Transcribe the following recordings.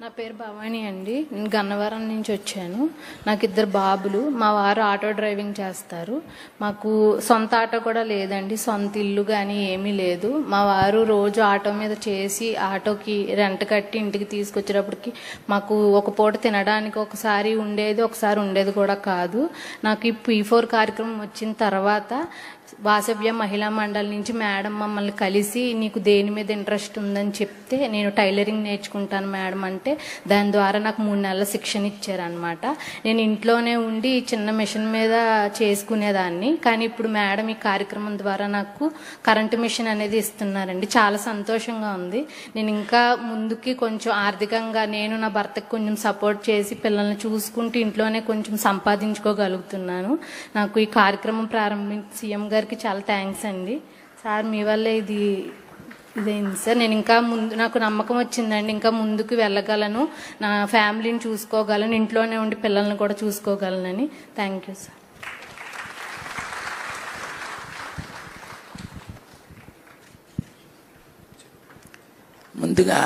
నా పేరు భవాని అండి. నేను గన్నవరం నుంచి వచ్చాను. నాకు 2 బాబులు. మా వారు ఆటో డ్రైవింగ్ చేస్తారు. మాకు సొంత ఆటో కూడా లేదండి. సొంత ఇల్లు కానీ ఏమీ లేదు. మా వారు రోజు ఆటో మీద చేసి ఆటోకి రెంట్ కట్టి ఇంటికి తీసుకొచ్చేటప్పటికి మాకు ఒక పూట తినడానికి ఒకసారి ఉండేది, ఒకసారి ఉండేది కూడా కాదు. నాకు ఈ P4 కార్యక్రమం వచ్చిన తర్వాత వాసవ్య మహిళా మండలి నుంచి మేడం మమ్మల్ని కలిసి నీకు దేని మీద ఇంట్రెస్ట్ ఉందని చెప్తే నేను టైలరింగ్ నేర్చుకుంటాను మేడం అంటే దాని ద్వారా నాకు 3 నెలల శిక్షణ ఇచ్చారనమాట. నేను ఇంట్లోనే ఉండి చిన్న మిషన్ మీద చేసుకునేదాన్ని. కానీ ఇప్పుడు మేడం ఈ కార్యక్రమం ద్వారా నాకు కరెంటు మిషన్ అనేది ఇస్తున్నారండి. చాలా సంతోషంగా ఉంది. నేను ఇంకా ముందుకి కొంచెం ఆర్థికంగా నేను నా భర్తకు కొంచెం సపోర్ట్ చేసి పిల్లల్ని చూసుకుంటూ ఇంట్లోనే కొంచెం సంపాదించుకోగలుగుతున్నాను. నాకు ఈ కార్యక్రమం ప్రారంభించి సీఎం గారికి చాలా థ్యాంక్స్ అండి. సార్ మీ వల్ల ఇదేంటి సార్. నేను ఇంకా ముందు నాకు నమ్మకం వచ్చిందండి. ఇంకా ముందుకు వెళ్ళగలను, నా ఫ్యామిలీని చూసుకోగలను, ఇంట్లోనే ఉండి పిల్లల్ని కూడా చూసుకోగలనని. Thank you sir. ముందుగా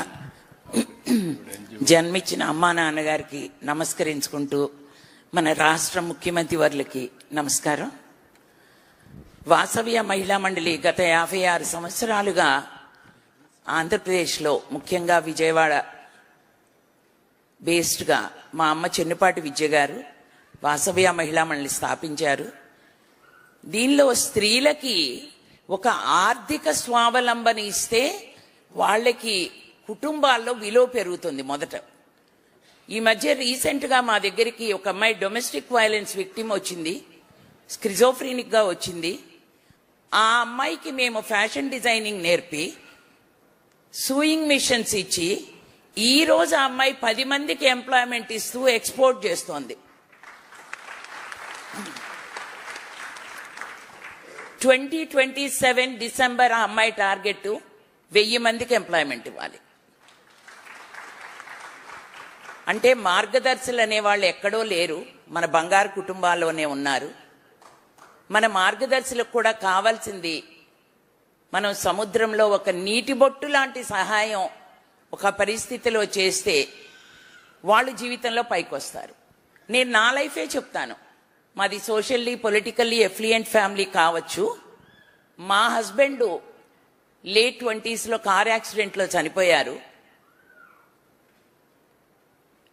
జన్మించిన అమ్మా నాన్నగారికి నమస్కరించుకుంటూ మన రాష్ట్ర ముఖ్యమంత్రి వర్లకి నమస్కారం. వాసవ్య మహిళా మండలి గత 56 సంవత్సరాలుగా ఆంధ్రప్రదేశ్లో ముఖ్యంగా విజయవాడ బేస్డ్గా మా అమ్మ చెన్నుపాటి విద్య గారు వాసవ్య మహిళా మండలి స్థాపించారు. దీనిలో స్త్రీలకి ఒక ఆర్థిక స్వావలంబన ఇస్తే వాళ్ళకి కుటుంబాల్లో విలువ పెరుగుతుంది. మొదట ఈ మధ్య రీసెంట్గా మా దగ్గరికి ఒక అమ్మాయి డొమెస్టిక్ వైలెన్స్ విక్టిమ్ వచ్చింది, స్క్రిజోఫ్రీనిక్గా వచ్చింది. ఆ అమ్మాయికి మేము ఫ్యాషన్ డిజైనింగ్ నేర్పి సూయింగ్ మిషన్స్ ఇచ్చి ఈరోజు ఆ అమ్మాయి 10 మందికి ఎంప్లాయ్మెంట్ ఇస్తూ ఎక్స్పోర్ట్ చేస్తోంది. 2027 డిసెంబర్ ఆ అమ్మాయి టార్గెట్ 1000 మందికి ఎంప్లాయ్మెంట్ ఇవ్వాలి. అంటే మార్గదర్శులు అనేవాళ్ళు ఎక్కడో లేరు, మన బంగారు కుటుంబాల్లోనే ఉన్నారు. మన మార్గదర్శులకు కూడా కావాల్సింది మనం సముద్రంలో ఒక నీటి బొట్టు లాంటి సహాయం ఒక పరిస్థితిలో చేస్తే వాళ్ళు జీవితంలో పైకి వస్తారు. నేను నా లైఫే చెప్తాను. మాది సోషల్లీ పొలిటికల్లీ ఎఫ్లుయెంట్ ఫ్యామిలీ కావచ్చు. మా హస్బెండ్ లేట్ 20s కార్ యాక్సిడెంట్లో చనిపోయారు.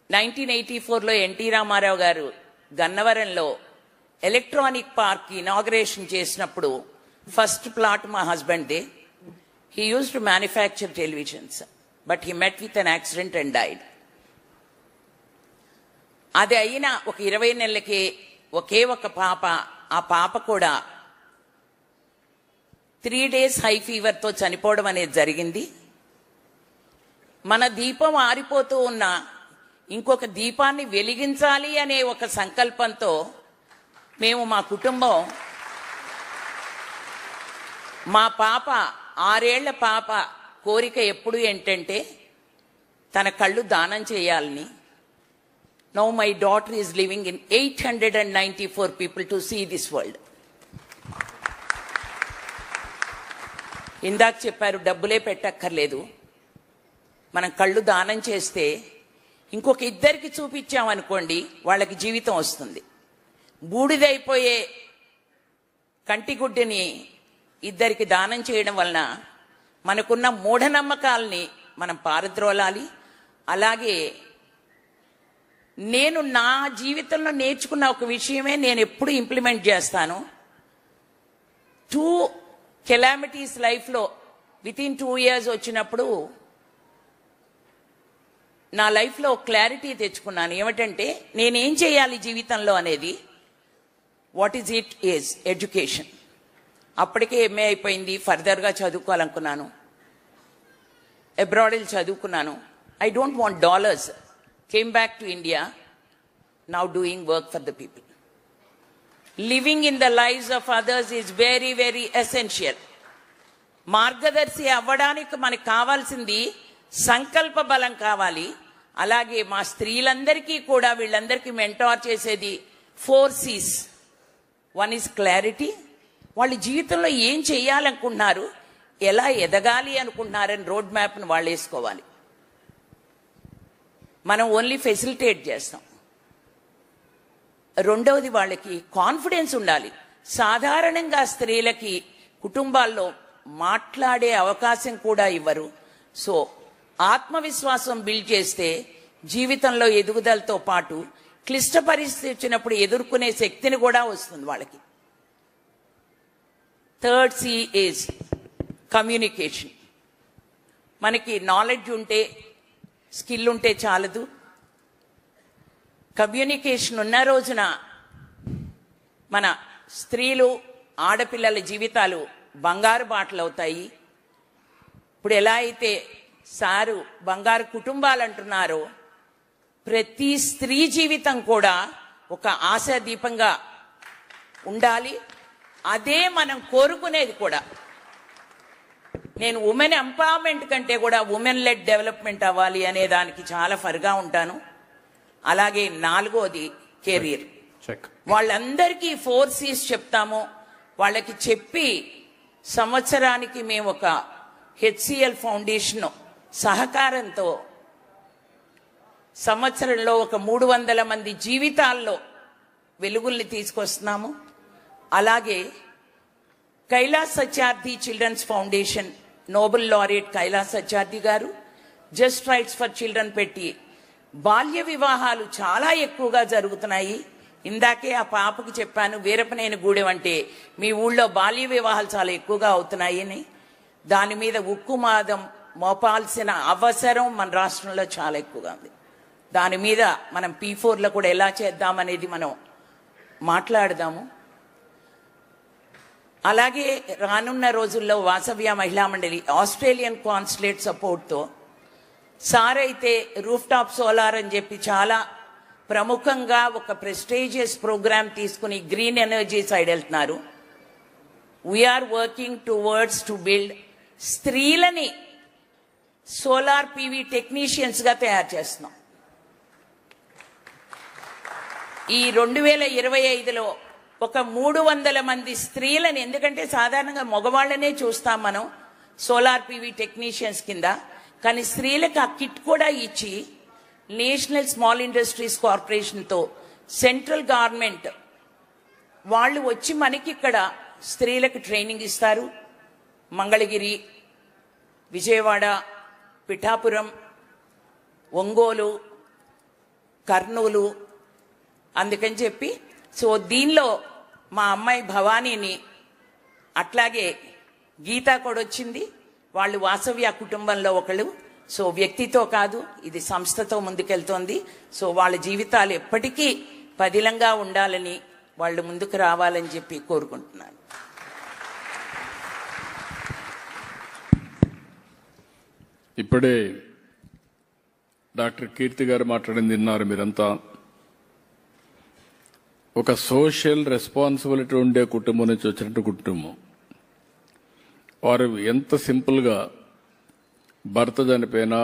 1984లో ఎన్టీ రామారావు గారు గన్నవరంలో ఎలక్ట్రానిక్ పార్క్ ఇనాగ్రేషన్ చేసినప్పుడు ఫస్ట్ ప్లాట్ మా హస్బెండ్దే. He use to manufacture televisions but he met with an accident and died. అది అయిన ఒక 20 నెలలకే ఒకే ఒక పాప, ఆ పాప కూడా 3 days హై ఫీవర్తో చనిపోవడం అనేది జరిగింది. మన దీపం ఆరిపోతూ ఉన్న ఇంకొక దీపాన్ని వెలిగించాలి అనే ఒక సంకల్పంతో మేము మా కుటుంబం, మా పాప 6 ఏళ్ల పాప కోరిక ఎప్పుడు ఏంటంటే తన కళ్ళు దానం చేయాలని. Now my daughter is living in 894 people to see this world. ఇందాక చెప్పారు డబ్బులే పెట్టక్కర్లేదు, మనం కళ్ళు దానం చేస్తే ఇంకొక 2కి చూపించామనుకోండి వాళ్ళకి జీవితం వస్తుంది. బూడిదైపోయే కంటిగుడ్డుని 2కి దానం చేయడం వలన మనకున్న మూఢనమ్మకాల్ని మనం పారద్రోలాలి. అలాగే నేను నా జీవితంలో నేర్చుకున్న ఒక విషయమే నేను ఎప్పుడు ఇంప్లిమెంట్ చేస్తాను. 2 కెలామిటీస్ లైఫ్లో వితిన్ 2 years వచ్చినప్పుడు నా లైఫ్లో క్లారిటీ తెచ్చుకున్నాను. ఏమిటంటే నేనేం చేయాలి జీవితంలో అనేది. What is it is education. అప్పటికే ఎంఏ అయిపోయింది. ఫర్దర్గా చదువుకోవాలనుకున్నాను. అబ్రాడ్ చదువుకున్నాను. I don't want dollars. Came back to India. Now doing work for the people. Living in the lives of others is very very essential. మార్గదర్శి అవ్వడానికి మనకు కావాల్సింది సంకల్ప బలం కావాలి. అలాగే మా స్త్రీలందరికీ కూడా వీళ్ళందరికీ మెంటార్ చేసేది 4 C's. 1 is clarity. వాళ్ళ జీవితంలో ఏం చేయాలనుకుంటున్నారు, ఎలా ఎదగాలి అనుకుంటున్నారని రోడ్ మ్యాప్ను వాళ్ళు వేసుకోవాలి. మనం ఓన్లీ ఫెసిలిటేట్ చేస్తాం. రెండవది వాళ్ళకి కాన్ఫిడెన్స్ ఉండాలి. సాధారణంగా స్త్రీలకి కుటుంబాల్లో మాట్లాడే అవకాశం కూడా ఇవ్వరు. సో ఆత్మవిశ్వాసం బిల్డ్ చేస్తే జీవితంలో ఎదుగుదలతో పాటు క్లిష్ట పరిస్థితి వచ్చినప్పుడు ఎదుర్కొనే శక్తిని కూడా వస్తుంది వాళ్ళకి. Third C is communication. మనకి నాలెడ్జ్ ఉంటే స్కిల్ ఉంటే చాలదు. కమ్యూనికేషన్ ఉన్న రోజున మన స్త్రీలు ఆడపిల్లల జీవితాలు బంగారు బాటలు అవుతాయి. ఇప్పుడు ఎలా అయితే సారు బంగారు కుటుంబాలు అంటున్నారో ప్రతి స్త్రీ జీవితం కూడా ఒక ఆశాదీపంగా ఉండాలి. అదే మనం కోరుకునేది కూడా. నేను ఉమెన్ ఎంపవర్మెంట్ కంటే కూడా ఉమెన్ లెడ్ డెవలప్మెంట్ అవ్వాలి అనే దానికి చాలా ఫర్గా ఉంటాను. అలాగే నాలుగోది కెరీర్. వాళ్ళందరికీ 4 C's చెప్తాము. వాళ్ళకి చెప్పి సంవత్సరానికి మేము ఒక HCL ఫౌండేషన్ సహకారంతో సంవత్సరంలో ఒక 300 మంది జీవితాల్లో వెలుగుల్ని తీసుకొస్తున్నాము. అలాగే Kailash Satyarthi children's foundation Nobel laureate Kailash Satyarthi గారు జస్ట్ రైట్స్ ఫర్ చిల్డ్రన్ పెట్టి బాల్య వివాహాలు చాలా ఎక్కువగా జరుగుతున్నాయి. ఇందాకే ఆ పాపకి చెప్పాను, వీరపనేని గూడెం అంటే మీ ఊళ్ళో బాల్య వివాహాలు చాలా ఎక్కువగా అవుతున్నాయి అని. దాని మీద ఉక్కుమాదం మోపాల్సిన అవసరం మన రాష్ట్రంలో చాలా ఎక్కువగా ఉంది. దాని మీద మనం P4లో కూడా ఎలా చేద్దామనేది మనం మాట్లాడదాము. అలాగే రానున్న రోజుల్లో వాసవ్య మహిళా మండలి ఆస్ట్రేలియన్ కాన్సులేట్ సపోర్ట్తో సార్ అయితే రూఫ్ టాప్ సోలార్ అని చెప్పి చాలా ప్రముఖంగా ఒక ప్రెస్టీజియస్ ప్రోగ్రామ్ తీసుకుని గ్రీన్ ఎనర్జీ సైడ్ వెళ్తున్నారు. We're working towards to build స్త్రీలని సోలార్ PV టెక్నీషియన్స్గా తయారు చేస్తున్నాం. ఈ 2025లో ఒక 300 మంది స్త్రీలని, ఎందుకంటే సాధారణంగా మగవాళ్ళనే చూస్తాం మనం సోలార్ PV టెక్నీషియన్స్ కింద, కానీ స్త్రీలకు ఆ కిట్ కూడా ఇచ్చి నేషనల్ స్మాల్ ఇండస్ట్రీస్ కార్పొరేషన్తో సెంట్రల్ గవర్నమెంట్ వాళ్ళు వచ్చి మనకి ఇక్కడ స్త్రీలకు ట్రైనింగ్ ఇస్తారు. మంగళగిరి, విజయవాడ, పిఠాపురం, ఒంగోలు, కర్నూలు, అందుకని చెప్పి సో దీనిలో మా అమ్మాయి భవానీని అట్లాగే గీత కూడా వచ్చింది. వాళ్ళు వాసవ్య కుటుంబంలో ఒకళ్ళు. సో వ్యక్తితో కాదు, ఇది సంస్థతో ముందుకెళ్తోంది. సో వాళ్ళ జీవితాలు ఎప్పటికీ పదిలంగా ఉండాలని, వాళ్ళు ముందుకు రావాలని చెప్పి కోరుకుంటున్నాను. ఇప్పుడే డాక్టర్ కీర్తి గారు మాట్లాడింది విన్నారు మీరంతా. ఒక సోషల్ రెస్పాన్సిబిలిటీ ఉండే కుటుంబం నుంచి వచ్చినట్టు కుటుంబం. వారు ఎంత సింపుల్గా భర్త చనిపోయినా,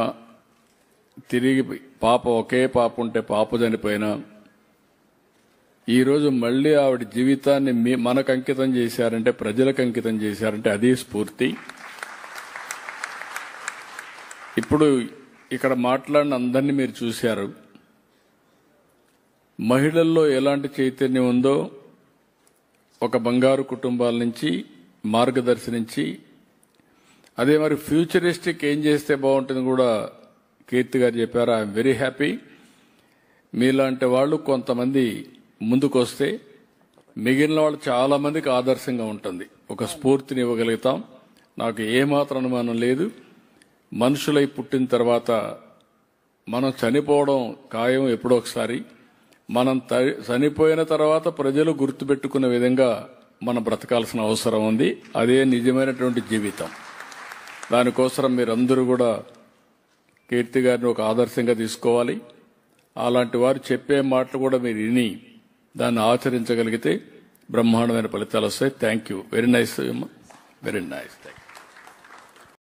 తిరిగి పాప ఒకే పాప ఉంటే పాప చనిపోయినా, ఈరోజు మళ్లీ ఆవిడ జీవితాన్ని మనకు అంకితం చేశారంటే, ప్రజలకు అంకితం చేశారంటే అది స్ఫూర్తి. ఇప్పుడు ఇక్కడ మాట్లాడిన అందరినీ మీరు చూశారు. మహిళల్లో ఎలాంటి చైతన్యం ఉందో ఒక బంగారు కుటుంబాల నుంచి మార్గదర్శి నుంచి, అదే మరి ఫ్యూచరిస్టిక్ ఏం చేస్తే బాగుంటుంది కూడా కీర్తి గారు చెప్పారు. I'm very happy. మీలాంటి వాళ్ళు కొంతమంది ముందుకొస్తే మిగిలిన వాళ్ళు చాలా మందికి ఆదర్శంగా ఉంటుంది, ఒక స్ఫూర్తిని ఇవ్వగలుగుతాం. నాకు ఏమాత్రం అనుమానం లేదు. మనుషులై పుట్టిన తర్వాత మనం చనిపోవడం ఖాయం ఎప్పుడో ఒకసారి. మనం చనిపోయిన తర్వాత ప్రజలు గుర్తుపెట్టుకున్న విధంగా మనం బ్రతకాల్సిన అవసరం ఉంది. అదే నిజమైనటువంటి జీవితం. దానికోసం మీరందరూ కూడా కీర్తి గారిని ఒక ఆదర్శంగా తీసుకోవాలి. అలాంటి వారు చెప్పే మాటలు కూడా మీరు విని దాన్ని ఆచరించగలిగితే బ్రహ్మాండమైన ఫలితాలు వస్తాయి. Thank you. Very nice, very nice.